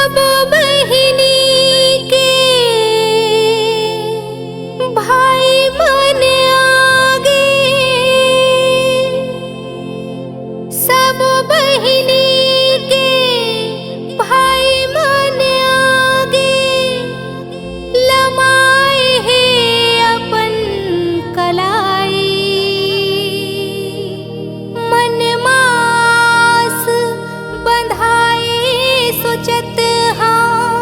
सब बहिनी के भाई मन आगे, सब बहिनी के भाई मन आगे, लमाए है अपन कलाई। मन मास बंधाए सोचत हाँ,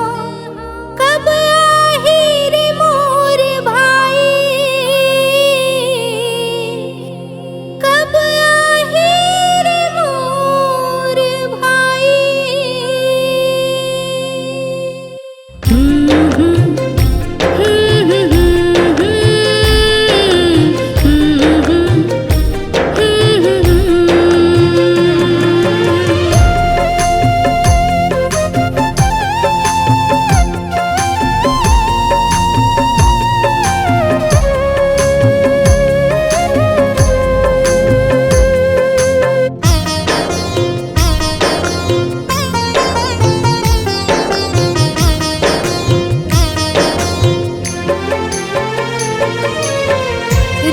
कब आहिर मोर भाई, कब आहिर मोर भाई।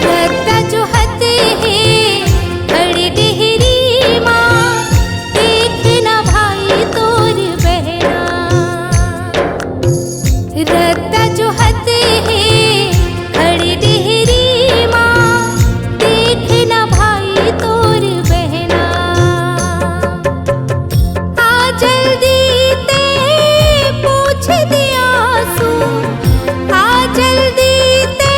रत्ता जो हते हैं खड़े डेहरी माँ, देखना भाई तोर बहना। रत्ता जो हते हैं खड़े डेहरी माँ, देखना भाई तोर बहना। आ जल्दी ते पूछ दिया सू, आ जल्दी ते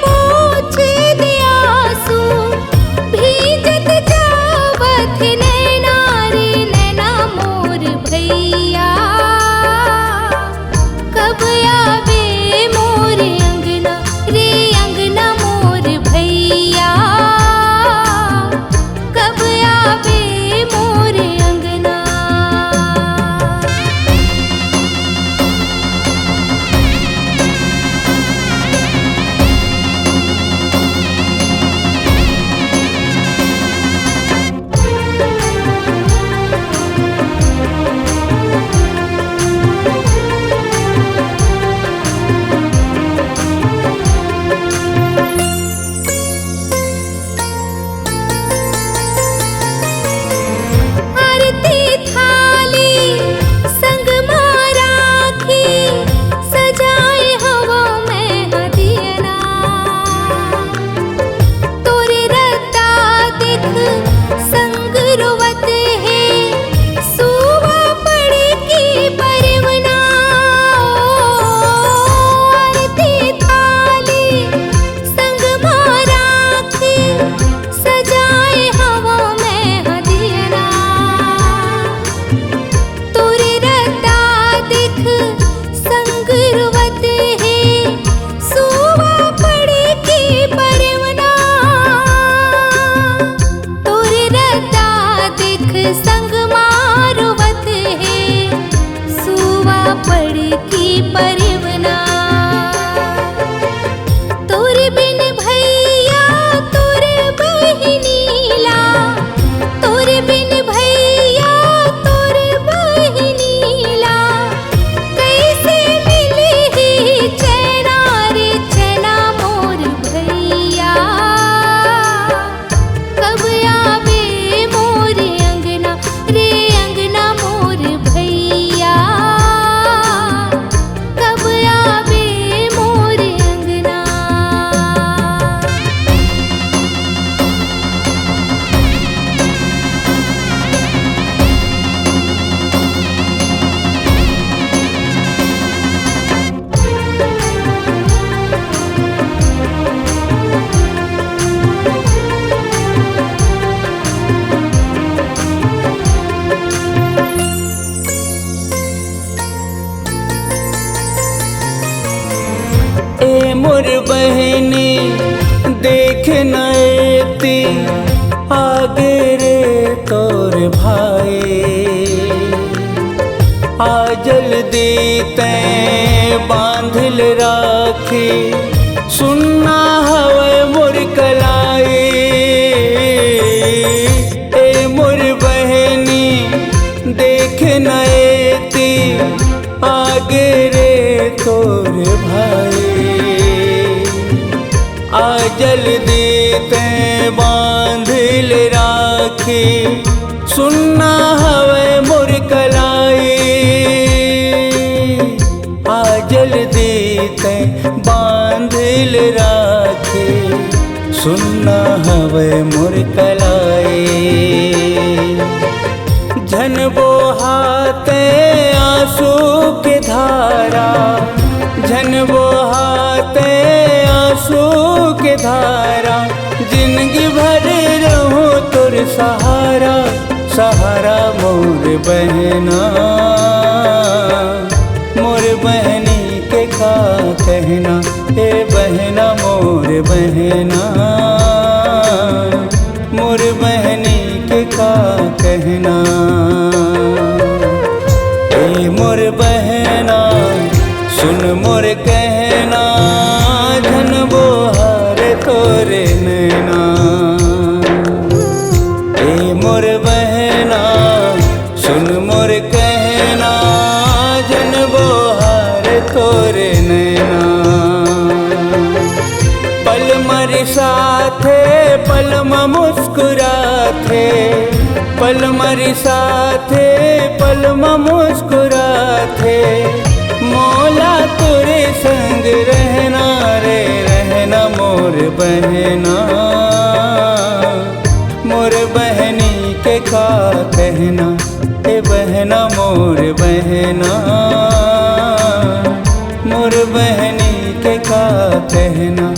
पूछ दिया सू, भीजत जावत नैना रे नैना मोर भैया। कब आवे मोर अंगना रे अंगना मोर भैया, कब आवे मोर अंगना। आरती थाली संग माराखी, सजाए हवा में हदियना। तोरे रत्ता दिख संग रोवत है, सुवा पड़े की परवना। आरती थाली संग माराखी, सजाए हवा में हदियना। तोरे रत्ता दिख संग रोवत है, सुवा पड़े की परवना। तोरे रत्ता दिख संग मारोवत है, सुवा पड़े की परवना। तोरे बिन भैया तोरे बहिनीला, तोरे बिन भैया तोरे बहिनीला, कैसे मिली ही चैना रे चैना मोर भैया। कब आवे मोर अंगना रे अंगना मोर भैया, कब आवे मोर अंगना। ए मोर बहनी देख नएती, आगे रे तोर भाई। आ जल्दी तैं बांधल राखी, सुनना हवे मोर कलाई। ए मोर बहनी देख नएती, आगे रे तोर भाई। आ जल्दी ते बांधिल राखी सुनना हवे मोर कलाई। आ जल्दी ते बांधिल राखी सुनना हवे मोर कलाई। झन बोहाते आंसू के धारा, झन बोहाते आंसू के धारा, जिंदगी भर रहूं तोर सहारा। सहारा मोर बहना, मोर बहनी के का कहना, ए बहना मोर बहना, मोर बहनी के का कहना। ए मोर बहना सुन मोर कहना, झन बोहार तोरे नैना। ए मोर बहना सुन मोर कहना, झन बोहार तोरे नैना। पल मर साथे पलम मुस्कुराथे, पल मर साथे पलम मुस्कुराथे, मौला तेरे संग रहना रे रहना मोर बहना। मोर बहनी के का कहना, ए बहना मोर बहना, मोर बहनी के का कहना।